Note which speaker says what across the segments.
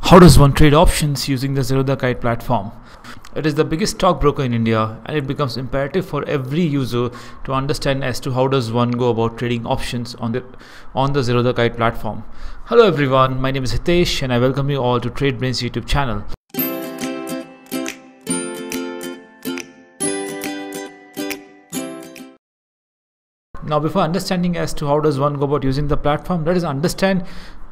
Speaker 1: How does one trade options using the Zerodha Kite platform? It is the biggest stockbroker in India, and it becomes imperative for every user to understand as to how does one go about trading options on the Zerodha Kite platform. Hello everyone, my name is Hitesh and I welcome you all to TradeBrains YouTube channel. Now, before understanding as to how does one go about using the platform, let us understand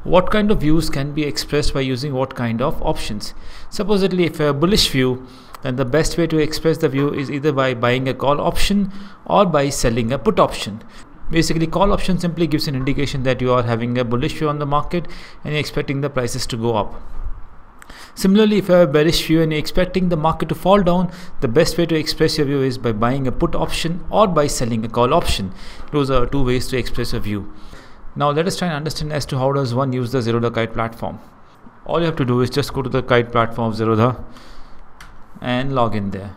Speaker 1: what kind of views can be expressed by using what kind of options. Supposedly, if a bullish view, then the best way to express the view is either by buying a call option or by selling a put option. Basically, call option simply gives an indication that you are having a bullish view on the market and you're expecting the prices to go up. Similarly, if you have a bearish view and you're expecting the market to fall down, the best way to express your view is by buying a put option or by selling a call option. Those are two ways to express a view. Now let us try and understand as to how does one use the Zerodha Kite platform. All you have to do is just go to the Kite platform of Zerodha and log in there.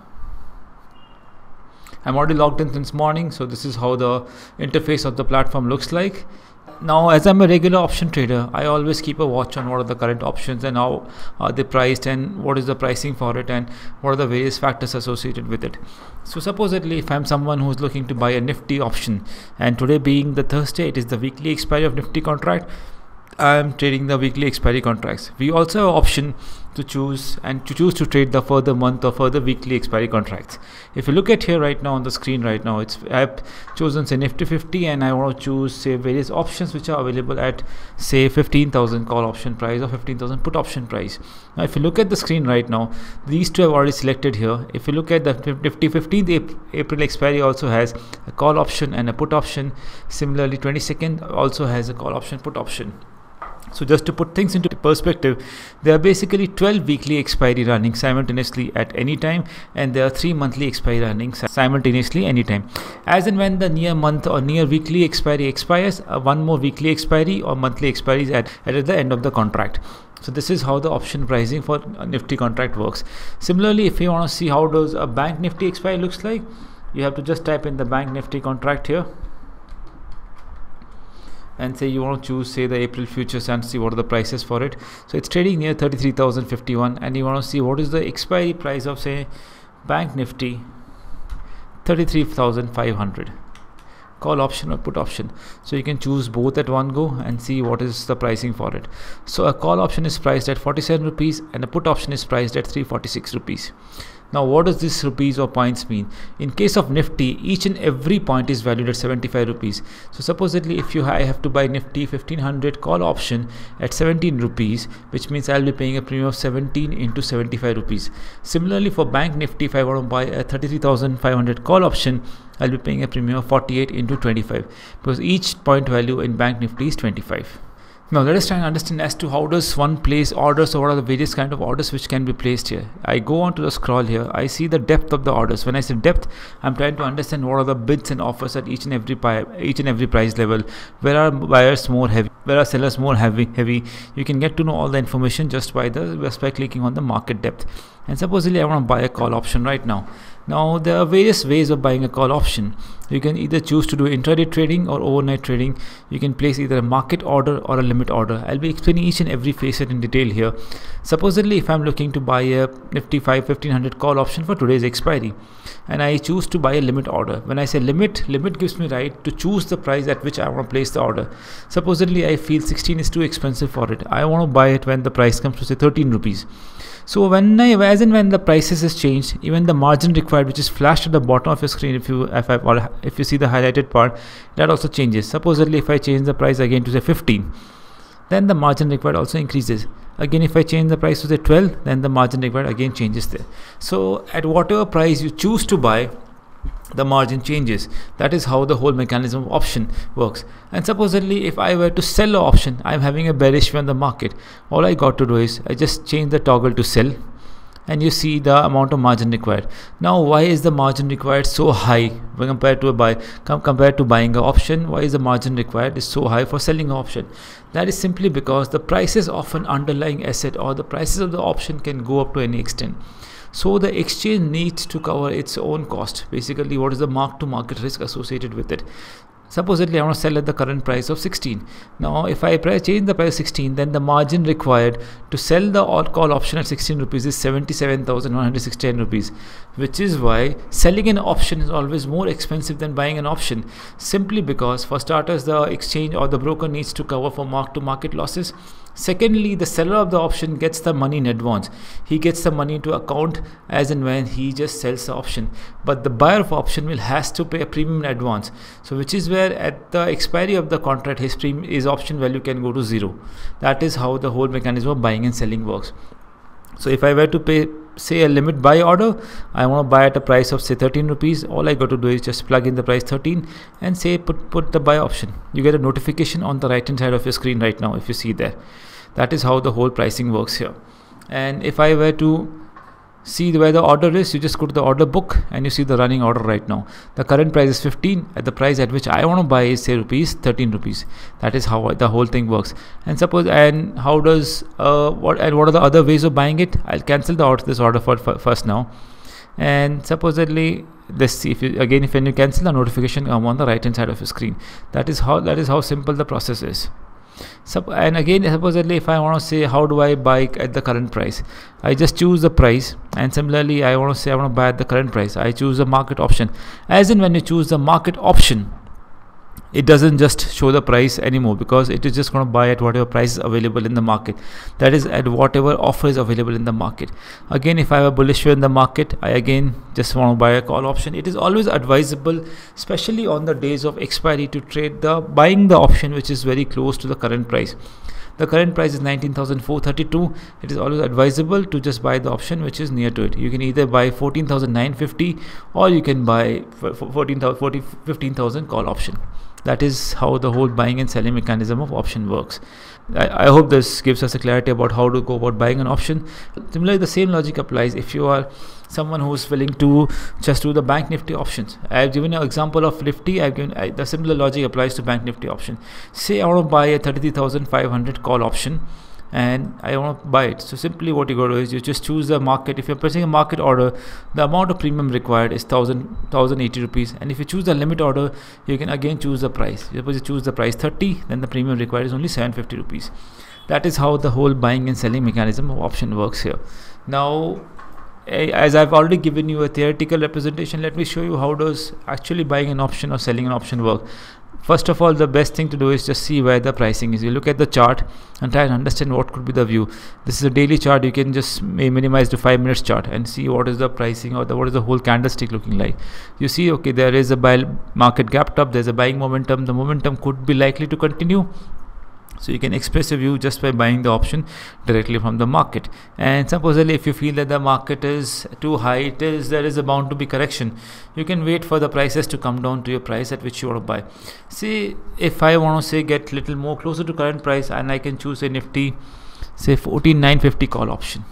Speaker 1: I'm already logged in since morning, so this is how the interface of the platform looks like. Now, as I'm a regular option trader, I always keep a watch on what are the current options and how are they priced and what is the pricing for it and what are the various factors associated with it. So supposedly, if I'm someone who's looking to buy a Nifty option, and today being the Thursday, it is the weekly expiry of Nifty contract, I'm trading the weekly expiry contracts. We also have an option to choose to trade the further month or further weekly expiry contracts. If you look at here right now on the screen right now, I've chosen say Nifty 50 and I want to choose say various options which are available at say 15,000 call option price or 15,000 put option price. Now if you look at the screen right now, these two I've already selected here. If you look at the Nifty 15th April expiry also has a call option and a put option. Similarly 22nd also has a call option put option. So just to put things into perspective, there are basically 12 weekly expiry running simultaneously at any time, and there are 3 monthly expiry running simultaneously anytime. As and when the near month or near weekly expiry expires, one more weekly expiry or monthly expiry is at the end of the contract. So this is how the option pricing for a Nifty contract works. Similarly, if you want to see how does a bank Nifty expiry looks like, you have to just type in the bank Nifty contract here. And say you want to choose say the April futures and see what are the prices for it. So it's trading near 33,051 and you want to see what is the expiry price of say Bank Nifty 33,500 call option or put option. So you can choose both at one go and see what is the pricing for it. So a call option is priced at 47 rupees and a put option is priced at 346 rupees. Now what does this rupees or points mean? In case of Nifty, each and every point is valued at 75 rupees. So supposedly if I have to buy Nifty 1500 call option at 17 rupees, which means I'll be paying a premium of 17 into 75 rupees. Similarly for Bank Nifty, if I want to buy a 33,500 call option, I'll be paying a premium of 48 into 25 because each point value in Bank Nifty is 25. Now let us try and understand as to how does one place orders or what are the various kind of orders which can be placed here. I go on to the scroll here, I see the depth of the orders. When I say depth, I'm trying to understand what are the bids and offers at each and every price level. Where are buyers more heavy? Where are sellers more heavy? You can get to know all the information just by clicking on the market depth. And supposedly I want to buy a call option right now. Now there are various ways of buying a call option. You can either choose to do intraday trading or overnight trading. You can place either a market order or a limit order. I'll be explaining each and every facet in detail here. Supposedly if I'm looking to buy a Nifty 1500 call option for today's expiry and I choose to buy a limit order. When I say limit gives me right to choose the price at which I want to place the order. Supposedly I feel 16 is too expensive for it. I want to buy it when the price comes to say 13 rupees. So as and when the prices is changed, even the margin required, which is flashed at the bottom of your screen, if you see the highlighted part, that also changes. Supposedly if I change the price again to say 15, then the margin required also increases. Again, if I change the price to say 12, then the margin required again changes there. So at whatever price you choose to buy, the margin changes. That is how the whole mechanism of option works. And supposedly if I were to sell an option, I'm having a bearish view on the market, all I got to do is I just change the toggle to sell and you see the amount of margin required. Now why is the margin required so high when compared to buying an option? Why is the margin required is so high for selling an option? That is simply because the prices of an underlying asset or the prices of the option can go up to any extent. So the exchange needs to cover its own cost. Basically, what is the mark to market risk associated with it? Supposedly I want to sell at the current price of 16. Now if I change the price 16, then the margin required to sell the call option at 16 rupees is 77,116 rupees, which is why selling an option is always more expensive than buying an option, simply because for starters the exchange or the broker needs to cover for mark to market losses. Secondly, the seller of the option gets the money in advance. He gets the money into account as and when he just sells the option. But the buyer of option has to pay a premium in advance. So which is where at the expiry of the contract, his option value can go to 0. That is how the whole mechanism of buying and selling works. So if I were to pay, say, a limit buy order, I want to buy at a price of say 13 rupees. All I got to do is just plug in the price 13 and say put the buy option. You get a notification on the right hand side of your screen right now if you see there. That is how the whole pricing works here. And if I were to see where the order is, you just go to the order book and you see the running order right now. The current price is 15. At the price at which I want to buy is say 13 rupees. That is how the whole thing works. And how does what are the other ways of buying it? I'll cancel this order first now. And supposedly, let's see, if when you cancel, the notification come on the right hand side of your screen. That is how simple the process is. And again, supposedly if I want to say how do I buy at the current price, I just choose the price, and similarly I want to say I want to buy at the current price, I choose the market option. As in when you choose the market option, it doesn't just show the price anymore, because it is just going to buy at whatever price is available in the market, that is at whatever offer is available in the market. Again, if I have a bullish view in the market, I again just want to buy a call option. It is always advisable, especially on the days of expiry, to trade buying the option which is very close to the current price. The current price is 19,432. It is always advisable to just buy the option which is near to it. You can either buy 14,950 or you can buy 15,000 call option. That is how the whole buying and selling mechanism of option works. I hope this gives us a clarity about how to go about buying an option. Similarly, the same logic applies if you are someone who is willing to just do the Bank Nifty options. I have given an example of Nifty. The similar logic applies to Bank Nifty option. Say I want to buy a 33,500 call option and I want to buy it. So simply what you go to is you just choose the market. If you're pressing a market order, the amount of premium required is 1,080 rupees. And if you choose the limit order, you can again choose the price. Suppose you choose the price 30, then the premium required is only 750 rupees. That is how the whole buying and selling mechanism of option works here. Now, as I've already given you a theoretical representation, let me show you how does actually buying an option or selling an option work. First of all, the best thing to do is just see where the pricing is. You look at the chart and try and understand what could be the view. This is a daily chart. You can just minimize to 5 minutes chart and see what is the pricing or what is the whole candlestick looking like. You see, okay, there is a buy market gapped up. There's a buying momentum. The momentum could be likely to continue. So you can express a view just by buying the option directly from the market. And supposedly if you feel that the market is too high, there is a bound to be correction. You can wait for the prices to come down to your price at which you want to buy. See, if I want to say get little more closer to current price, and I can choose a Nifty, say 14,950 call option,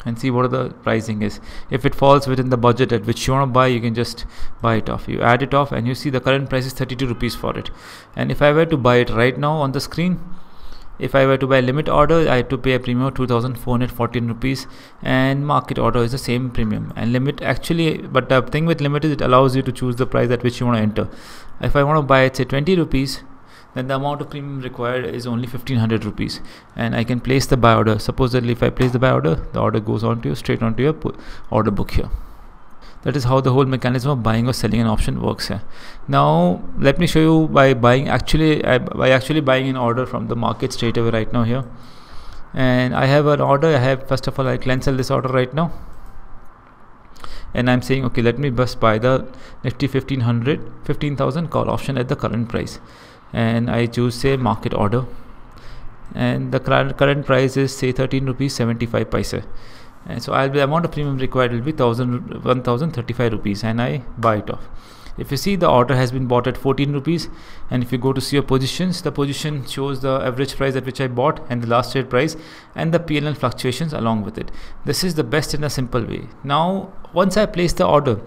Speaker 1: and see what the pricing is. If it falls within the budget at which you want to buy, you can just buy it off. You add it off and you see the current price is 32 rupees for it. And if I were to buy it right now on the screen, if I were to buy limit order, I have to pay a premium of 2,414 rupees, and market order is the same premium. And limit actually, but the thing with limit is it allows you to choose the price at which you want to enter. If I want to buy it say 20 rupees, then the amount of premium required is only 1,500 rupees, and I can place the buy order. Supposedly if I place the buy order, the order goes on to you straight onto your order book here. That is how the whole mechanism of buying or selling an option works here. Now let me show you by actually buying an order from the market straight away right now here. And I have an order. First of all, I cancel this order right now, and I'm saying okay, let me just buy the Nifty 15,000 call option at the current price. And I choose say market order, and the current price is say 13 rupees 75 paise, and so the amount of premium required will be 1,035 rupees, and I buy it off. If you see, the order has been bought at 14 rupees, and if you go to see your positions, the position shows the average price at which I bought and the last trade price and the P&L fluctuations along with it. This is the best in a simple way. Now once I place the order,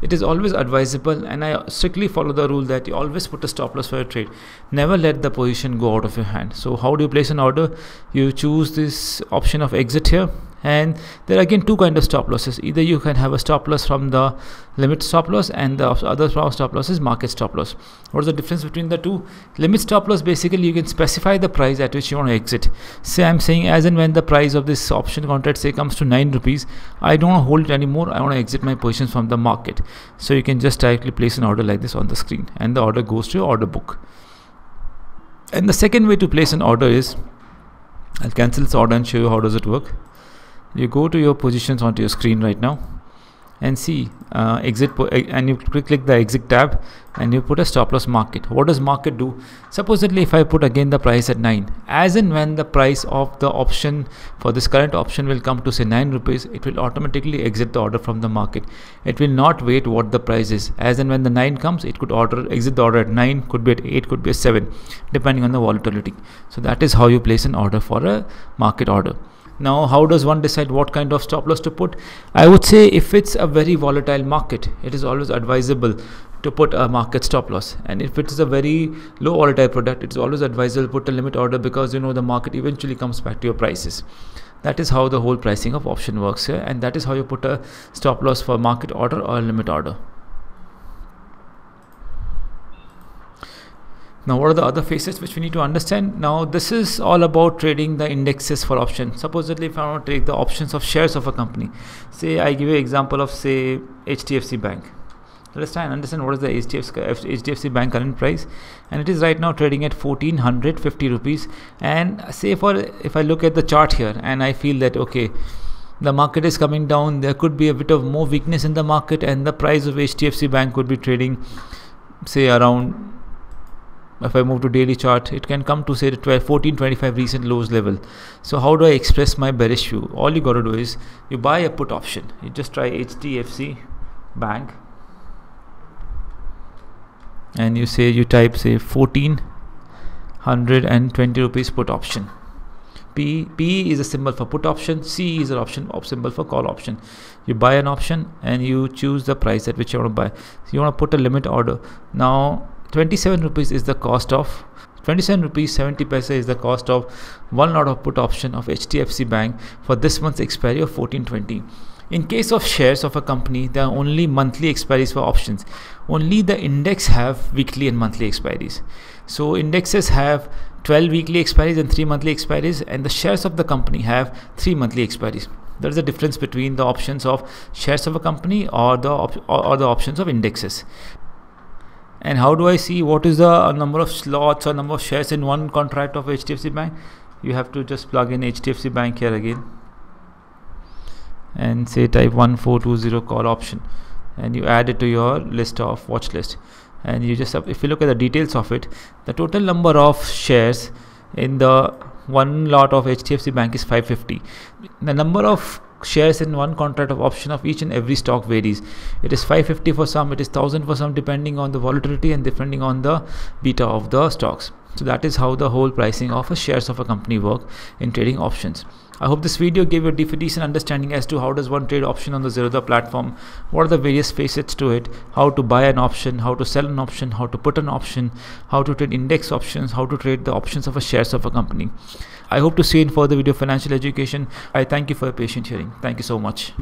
Speaker 1: it is always advisable, and I strictly follow the rule that you always put a stop loss for a trade. Never let the position go out of your hand. So how do you place an order? You choose this option of exit here, And there are again two kind of stop losses. Either you can have a stop loss from the limit stop loss, and the other stop loss is market stop loss. What is the difference between the two? Limit stop loss, basically you can specify the price at which you want to exit. Say I'm saying, as and when the price of this option contract say comes to 9 rupees, I don't want to hold it anymore, I want to exit my positions from the market. So you can just directly place an order like this on the screen, and the order goes to your order book. And the second way to place an order is, I'll cancel this order and show you how does it work. You go to your positions onto your screen right now and see exit, and you click the exit tab and you put a stop loss market. What does market do? Supposedly if I put again the price at 9, as and when the price of the option for this current option will come to say 9 rupees, it will automatically exit the order from the market. It will not wait what the price is. As and when the 9 comes, it could exit the order at 9, could be at 8, could be at 7, depending on the volatility. So that is how you place an order for a market order. Now, how does one decide what kind of stop loss to put? I would say if it's a very volatile market, it is always advisable to put a market stop loss. And if it is a very low volatile product, it's always advisable to put a limit order, because you know the market eventually comes back to your prices. That is how the whole pricing of option works here, and that is how you put a stop loss for market order or a limit order. Now, what are the other phases which we need to understand? Now, this is all about trading the indexes for options. Supposedly, if I want to trade the options of shares of a company, say I give you an example of say HDFC Bank. Let's try and understand what is the HDFC Bank current price, and it is right now trading at 1450 rupees. And say if I look at the chart here and I feel that okay, the market is coming down, there could be a bit of more weakness in the market, and the price of HDFC Bank could be trading say around, if I move to daily chart, it can come to say the 1425 recent lows level. So how do I express my bearish view? All you got to do is you buy a put option. You just try HDFC Bank and you type say 1420 rupees put option. P is a symbol for put option, C is an symbol for call option. You buy an option and you choose the price at which you want to buy. So you want to put a limit order. Now 27 rupees is the cost of 27 rupees 70 paisa is the cost of one lot of put option of HDFC Bank for this month's expiry of 1420. In case of shares of a company, there are only monthly expiries for options. Only the index have weekly and monthly expiries. So indexes have 12 weekly expiries and 3 monthly expiries, and the shares of the company have 3 monthly expiries. There is a difference between the options of shares of a company or the options of indexes. And how do I see what is the number of slots or number of shares in one contract of HDFC Bank? You have to just plug in HDFC Bank here again and say type 1420 call option, and you add it to your list of watch list. And you just if you look at the details of it, the total number of shares in the one lot of HDFC Bank is 550. The number of shares in one contract of option of each and every stock varies. It is 550 for some, it is 1000 for some, depending on the volatility and depending on the beta of the stocks. So that is how the whole pricing of shares of a company work in trading options. I hope this video gave you a decent understanding as to how does one trade option on the Zerodha platform, what are the various facets to it, how to buy an option, how to sell an option, how to put an option, how to trade index options, how to trade the options of shares of a company. I hope to see you in further video financial education. I thank you for your patient hearing. Thank you so much.